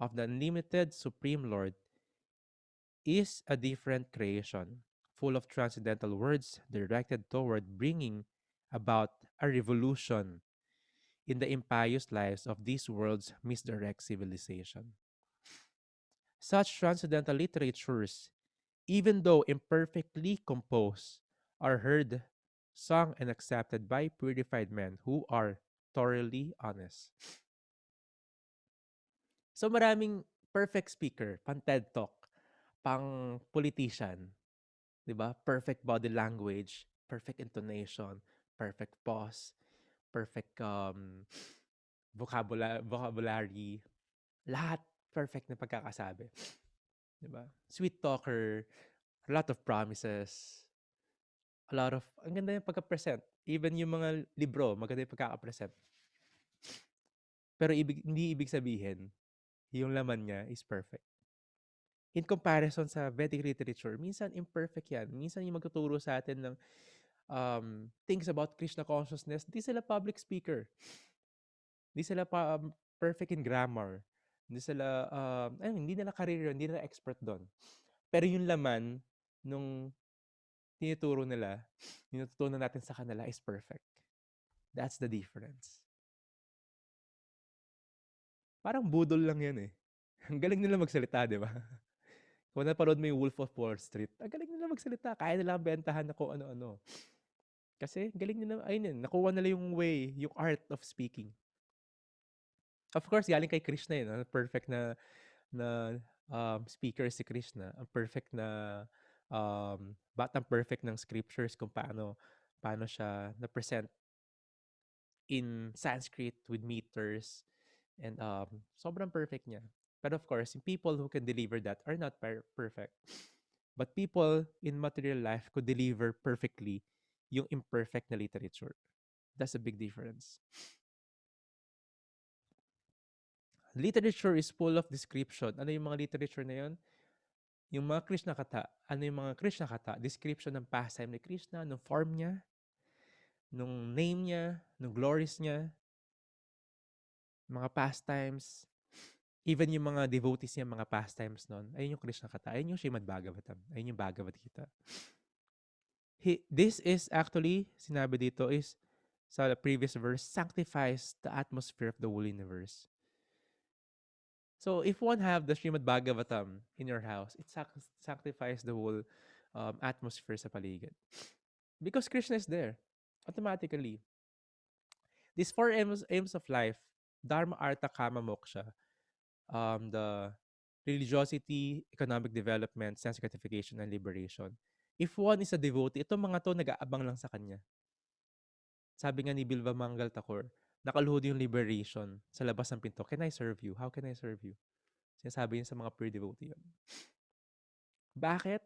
of the unlimited Supreme Lord is a different creation, full of transcendental words directed toward bringing about a revolution in the impious lives of these world's misdirect civilization. Such transcendental literatures, even though imperfectly composed, are heard, sung, and accepted by purified men who are thoroughly honest. So maraming perfect speaker, pang TED Talk, pang politician, 'di ba? Perfect body language, perfect intonation, perfect pause, perfect vocabulary, lahat perfect na pagkakasabi, 'di ba? Sweet talker, a lot of promises, a lot of ang ganda yung pagka-present. Even yung mga libro, maganda yung pagkaka-present. Pero hindi ibig sabihin, yung laman niya is perfect. In comparison sa Vedic literature, minsan imperfect yan. Minsan yung magtuturo sa atin ng things about Krishna consciousness, di sila public speaker. Di sila perfect in grammar. Hindi sila, hindi nila career yun, hindi nila expert doon. Pero yung laman, nung tinuturo nila, yung natutunan natin sa kanila is perfect. That's the difference. Parang budol lang yan eh. Ang galing nila magsalita, di ba? Kung napanood mo yung Wolf of Wall Street, ang galing nila magsalita. Kaya nila bentahan na kung ano-ano. Kasi galing nila, ayun yun, nakuha nila yung way, yung art of speaking. Of course, galing kay Krishna yun. Perfect na speaker si Krishna. Ang perfect na batang perfect ng scriptures kung paano siya na-present in Sanskrit with meters and sobrang perfect niya. But of course, yung people who can deliver that are not perfect. But people in material life could deliver perfectly yung imperfect na literature. That's a big difference. Literature is full of description. Ano yung mga literature na yun? Yung mga Krishna kata. Ano yung mga Krishna kata? Description ng pastime ni Krishna, ng form niya, nung name niya, nung glories niya, mga pastimes, even yung mga devotees niya, mga pastimes nun, ayun yung Krishna kata. Ayun yung Srimad Bhagavatam. Ayun yung Bhagavad Gita. This is actually, sinabi dito is, sa previous verse, sanctifies the atmosphere of the whole universe. So if one have the Srimad Bhagavatam in your house, it sanctifies the whole atmosphere sa paligid. Because Krishna is there, automatically. These four aims of life, Dharma, Artha, Kama, Moksha, the religiosity, economic development, sense gratification, and liberation. If one is a devotee, itong mga to nag-aabang lang sa kanya. Sabi nga ni Bilva Mangal Thakur, nakaluhod yung liberation sa labas ng pinto. Can I serve you? How can I serve you? Sinasabi yun sa mga pure devotee yun. Bakit?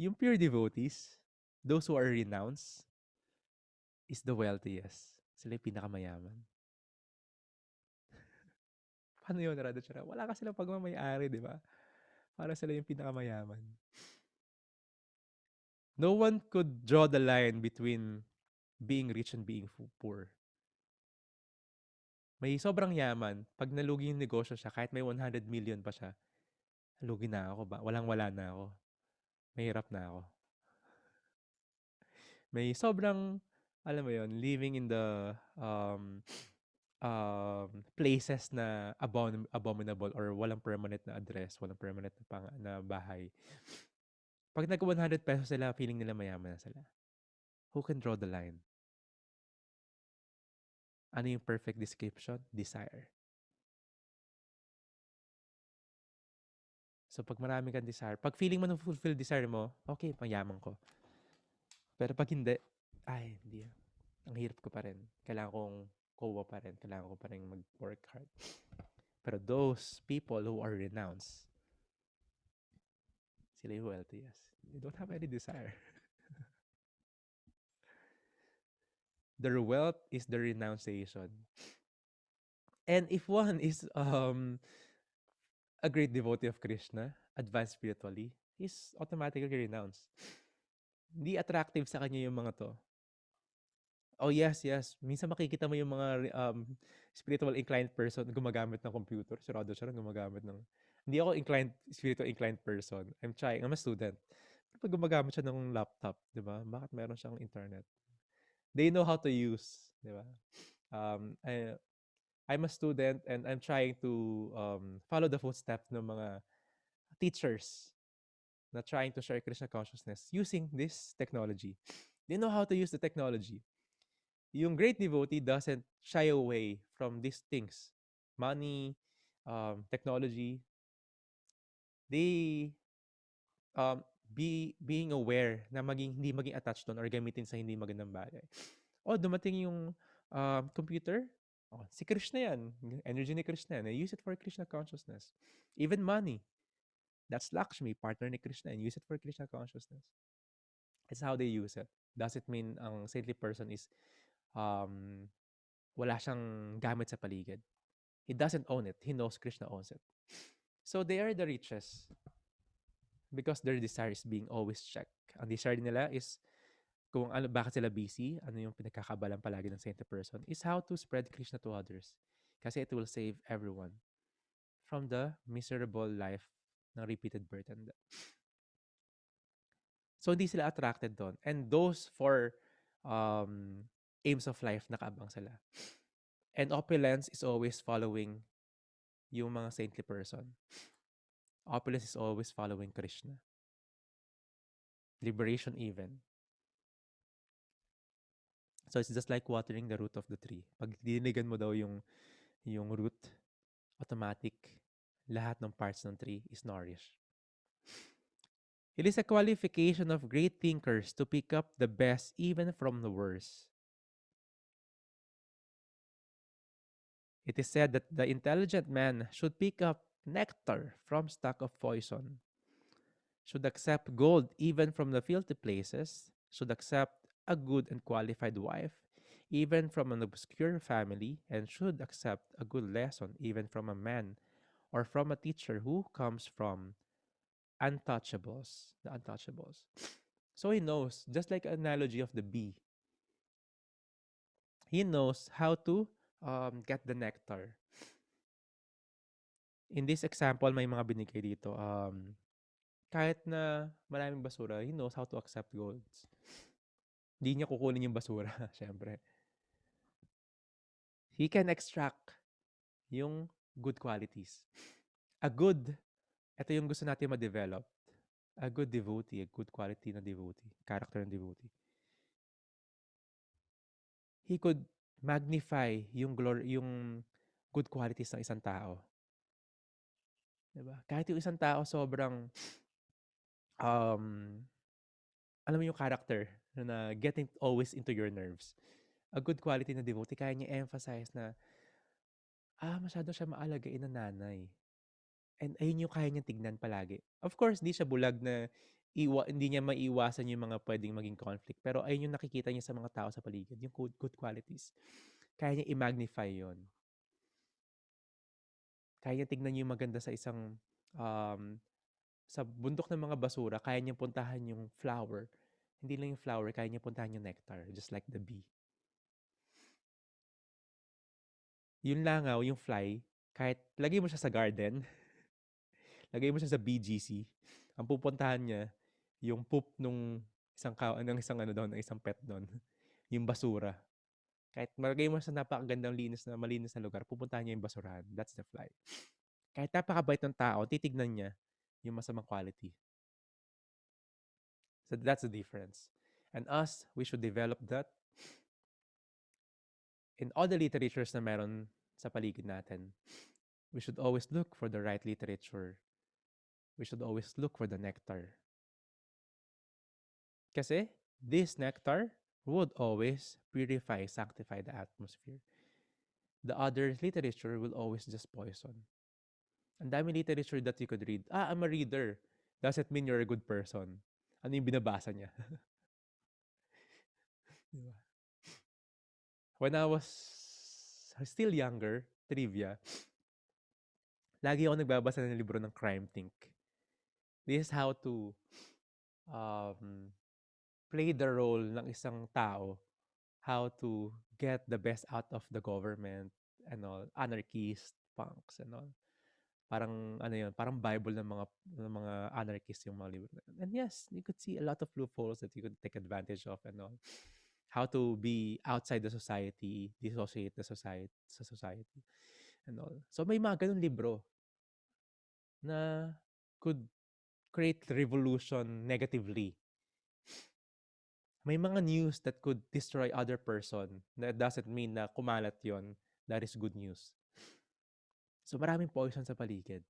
Yung pure devotees, those who are renounced, is the wealthiest. Sila yung pinakamayaman. Paano yun, Radha Chara? Wala ka silang pagmamayari, di ba? Para sila yung pinakamayaman. No one could draw the line between being rich and being poor. May sobrang yaman. Pag nalugi yung negosyo siya, kahit may 100 million pa siya, nalugi na ako ba? Walang-wala na ako. Mahirap na ako. May sobrang, alam mo yon, living in the places na abominable or walang permanent na address, walang permanent na bahay. Pag nag 100 pesos sila, feeling nila mayaman na sila. Who can draw the line? Ano yung perfect description? Desire. So pag marami kang desire, pag feeling mo na fulfill desire mo, okay, mayaman ko. Pero pag hindi, ay, hindi. Ang hirap ko pa rin. Kailangan kong kuha pa rin. Kailangan ko pa rin mag-work hard. Pero those people who are renounced, sila yung wealthiest. They don't have any desire. Their wealth is their renunciation. And if one is a great devotee of Krishna, advanced spiritually, he's automatically renounced. Hindi attractive sa kanya yung mga to. Oh yes, yes. Minsan makikita mo yung mga spiritual inclined person gumagamit ng computer. Sarado siya rin gumagamit ng... Hindi ako spiritual inclined person. I'm a student. Pero pag gumagamit siya ng laptop, di ba? Bakit meron siyang internet? They know how to use, di ba? I'm a student and I'm trying to follow the footsteps ng mga teachers na trying to share Krishna consciousness using this technology. They know how to use the technology. Yung great devotee doesn't shy away from these things. Money, technology. They being aware na hindi maging attached doon or gamitin sa hindi magandang bagay. Oh, dumating yung computer. Oh, si Krishna yan. Energy ni Krishna yan. I use it for Krishna consciousness. Even money. That's Lakshmi, partner ni Krishna, and use it for Krishna consciousness. It's how they use it. Does it mean ang saintly person is um, wala siyang gamit sa paligid? He doesn't own it. He knows Krishna owns it. So they are the richest because their desire is being always checked. Ang desire nila is kung ano, bakit sila busy, ano yung pinagkakabalan palagi ng saintly person, is how to spread Krishna to others. Kasi it will save everyone from the miserable life ng repeated birth and death. So, hindi sila attracted doon. And those four aims of life, nakaabang sila. And opulence is always following yung mga saintly person. Opulence is always following Krishna. Liberation even. So, it's just like watering the root of the tree. Pag dinigan mo daw yung root, automatic, lahat ng parts ng tree is nourished. It is a qualification of great thinkers to pick up the best even from the worst. It is said that the intelligent man should pick up nectar from stock of poison, should accept gold even from the filthy places, should accept a good and qualified wife even from an obscure family, and should accept a good lesson even from a man or from a teacher who comes from untouchables, the untouchables. So he knows, just like an analogy of the bee, he knows how to get the nectar. In this example, may mga binigay dito. Kahit na maraming basura, he knows how to accept golds. Hindi niya kukunin yung basura, syempre. He can extract yung good qualities. Ito yung gusto natin ma-develop. A good devotee, a good quality na devotee, character ng devotee. He could magnify yung good qualities ng isang tao. Diba? Kahit yung isang tao sobrang um, alam mo yung character na getting always into your nerves. A good quality na devotee, kaya niya emphasize na, masyado siya maalagain na nanay. And ayun yung kaya niyang tignan palagi. Of course, di siya bulag na hindi niya maiiwasan yung mga pwedeng maging conflict. Pero ayun yung nakikita niya sa mga tao sa paligid, yung good qualities. Kaya niya i-magnify yon. Kaya niya tignan yung maganda sa isang, sa bundok ng mga basura, kaya niya puntahan yung flower. Hindi lang yung flower, kaya niya puntahan yung nectar, just like the bee. Yung langaw, yung fly, kahit lagay mo siya sa garden, lagay mo siya sa BGC, ang pupuntahan niya, yung poop nung isang ano doon, ng isang pet doon, yung basura. Kahit malagay mo sa napakagandang malinis na lugar, pupuntahan niya yung basurahan. That's the fly. Kahit napakabait ng tao, titignan niya yung masamang quality. So that's the difference. And us, we should develop that in all the literatures na meron sa paligid natin. We should always look for the right literature. We should always look for the nectar. Kasi this nectar would always purify, sanctify the atmosphere. The other literature will always just poison. Ang dami literature that you could read. I'm a reader. Does it mean you're a good person? Ano yung binabasa niya? Diba? When I was still younger, trivia, lagi ako nagbabasa ng libro ng Crime Think. This is how to play the role ng isang tao, how to get the best out of the government and all, anarchists, punks and all. Parang ano yun, parang Bible ng mga anarchists yung mga libro. And yes, you could see a lot of loopholes that you could take advantage of and all. How to be outside the society, dissociate the society sa society and all. So may mga ganun libro na could create revolution negatively. May mga news that could destroy other person. That doesn't mean na kumalat yon. That is good news. So maraming poison sa paligid.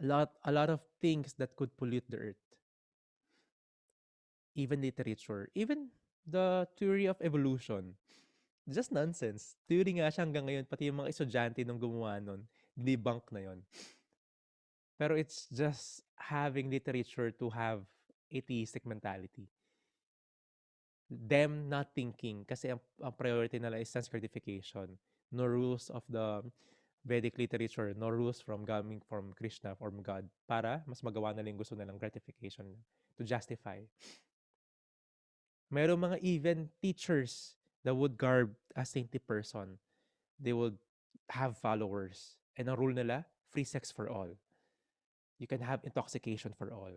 A lot of things that could pollute the earth. Even literature. Even The theory of evolution. Just nonsense. Theory nga siya hanggang ngayon, pati yung mga estudyante nung gumawa nun, debunk na yon. Pero it's just having literature to have atheistic mentality. Them not thinking, kasi ang priority nila is sense gratification. No rules of the Vedic literature, no rules from coming from Krishna, from God, para mas magawa nila yung gusto nilang gratification to justify. Merong mga even teachers that would garb a saintly person. They would have followers. And ang rule nila, free sex for all. You can have intoxication for all.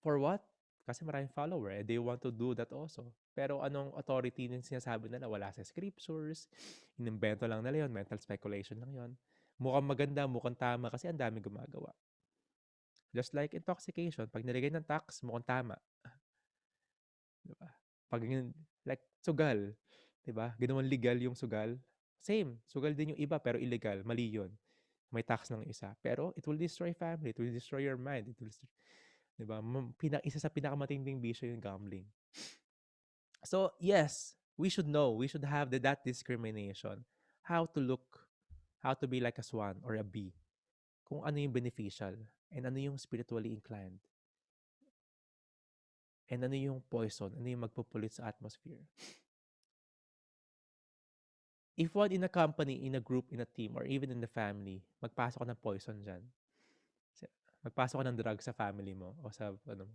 For what? Kasi maraming follower. They want to do that also. Pero anong authority din sinasabi nila? Wala sa scriptures. Inimbento lang nila yun. Mental speculation lang yun. Mukhang maganda, mukhang tama kasi ang dami gumagawa. Just like intoxication, pag nilagay ng tax, mukhang tama. Diba? Pag like sugal, diba? Ginawang legal yung sugal. Same, sugal din yung iba pero illegal, mali yun. May tax ng isa. Pero it will destroy family, it will destroy your mind, it will destroy, diba? Isa sa pinakamatinding bisyo yung gambling. So, yes, we should know, we should have that discrimination. How to look, how to be like a swan or a bee. Kung ano yung beneficial and ano yung spiritually inclined. And ano yung poison, ano yung magpupulit sa atmosphere. If one in a company, in a group, in a team, or even in the family, magpasok ka ng poison dyan. Magpasok ka ng drug sa family mo o sa ano,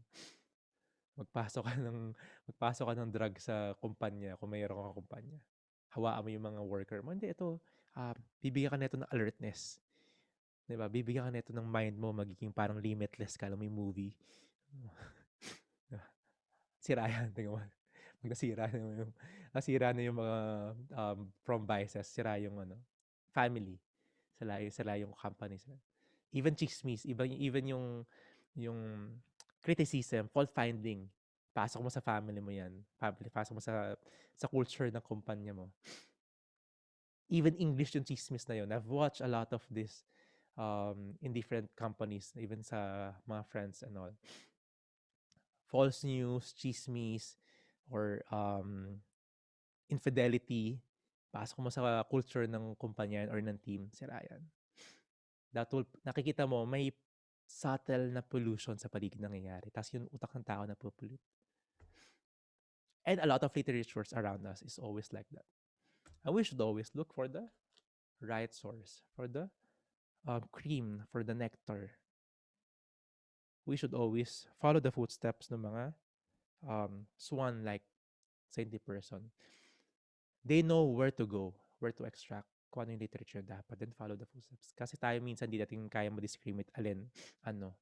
magpasok ka ng magpasok ka ng drug sa kumpanya kung mayroon kang kumpanya. Hawaan mo yung mga worker mo. Hindi, ito, bibigyan ka nito ng alertness. Diba? Bibigyan ka nito ng mind mo, magiging parang limitless ka. Alam mo yung movie. Sira yan. Tingnan mo. Pag nasira na yung mga from vices, sira yung ano, family. Sila yung company. Sila. Even chismis, even yung criticism, fault finding, pasok mo sa family mo yan. Pasok mo sa culture ng kumpanya mo. Even English yung chismis na yun. I've watched a lot of this in different companies, even sa mga friends and all. False news, chismis, or infidelity, pasok mo sa culture ng kumpanya or ng team, sira yan. Nakikita mo, may subtle na pollution sa paligid nangyayari. Tapos yung utak ng tao na pollute. And a lot of literatures around us is always like that. And we should always look for the right source, for the cream, for the nectar. We should always follow the footsteps ng mga swan-like saintly person. They know where to go, where to extract kung ano yung literature dapat, then follow the footsteps. Kasi tayo minsan di natin kaya mo-discriminate alin, ano,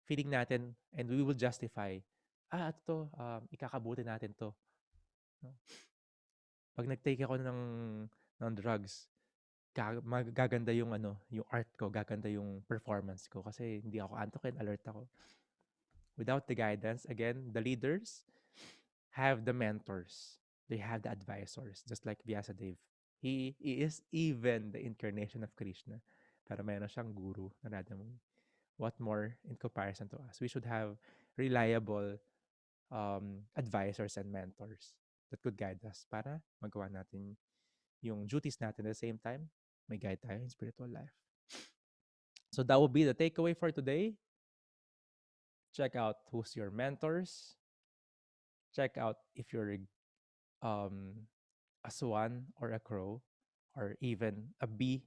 feeling natin, and we will justify, ito, ikakabuti natin to. No? Pag nag-take ako ng drugs, gaganda yung ano, yung art ko, gaganda yung performance ko kasi hindi ako antokin, alert ako. Without the guidance, again, the leaders have the mentors. They have the advisors, just like Vyasadeva. He is even the incarnation of Krishna. Pero mayroon siyang guru na Radha Muni. What more in comparison to us? We should have reliable advisors and mentors that could guide us para magawa natin yung duties natin at the same time, may guide tayo in spiritual life. So that will be the takeaway for today. Check out who's your mentors. Check out if you're a swan or a crow or even a bee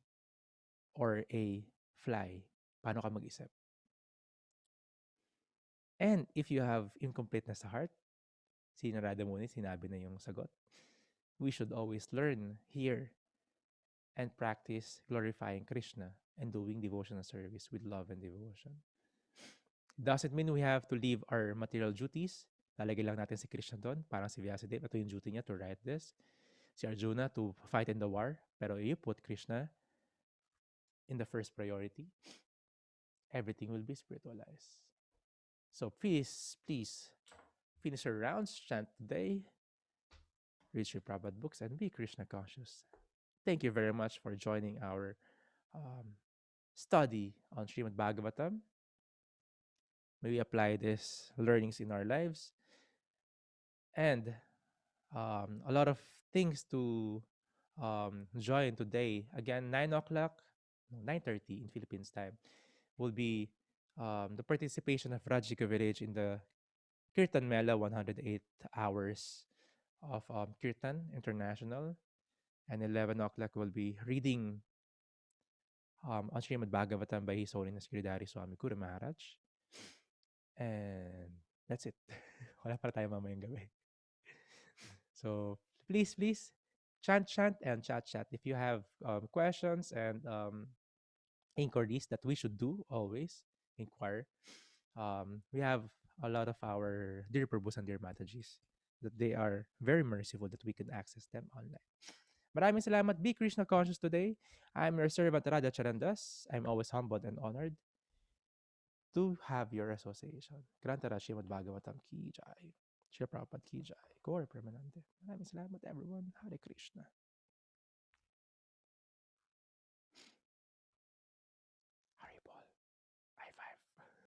or a fly. Paano ka mag-isip? And if you have incompleteness sa heart, sinarada mo sinabi na yung sagot. We should always learn, hear, and practice glorifying Krishna and doing devotional service with love and devotion. Doesn't mean we have to leave our material duties. Lalagay lang natin si Krishna doon, parang si Vyasadeva. Ito yung duty niya to write this. Si Arjuna to fight in the war. Pero you put Krishna in the first priority, everything will be spiritualized. So please finish your rounds, chant today, read your Prabhupada books, and be Krishna conscious. Thank you very much for joining our study on Srimad Bhagavatam. May we apply these learnings in our lives And a lot of things to join today. Again, 9 o'clock, no, 9:30 in Philippines time will be the participation of Rajika Village in the Kirtan Mela 108 hours of Kirtan International. And 11 o'clock will be reading on Srimad Bhagavatam by His Holiness Giridhari Swami Guru Maharaj. And that's it. Wala para tayo mamayang gabi. So please chant and chat. If you have questions and inquiries that we should do always inquire. We have a lot of our dear Prabhus and dear Matajis that they are very merciful that we can access them online. Maraming salamat. Be Krishna conscious today. I'm your servant Radha Charandas. I'm always humbled and honored to have your association. Grantara Srimad Bhagavatam ki jai. Shri Prabhupada ki jai. Gaur Premanande. Maraming salamat everyone. Hare Krishna.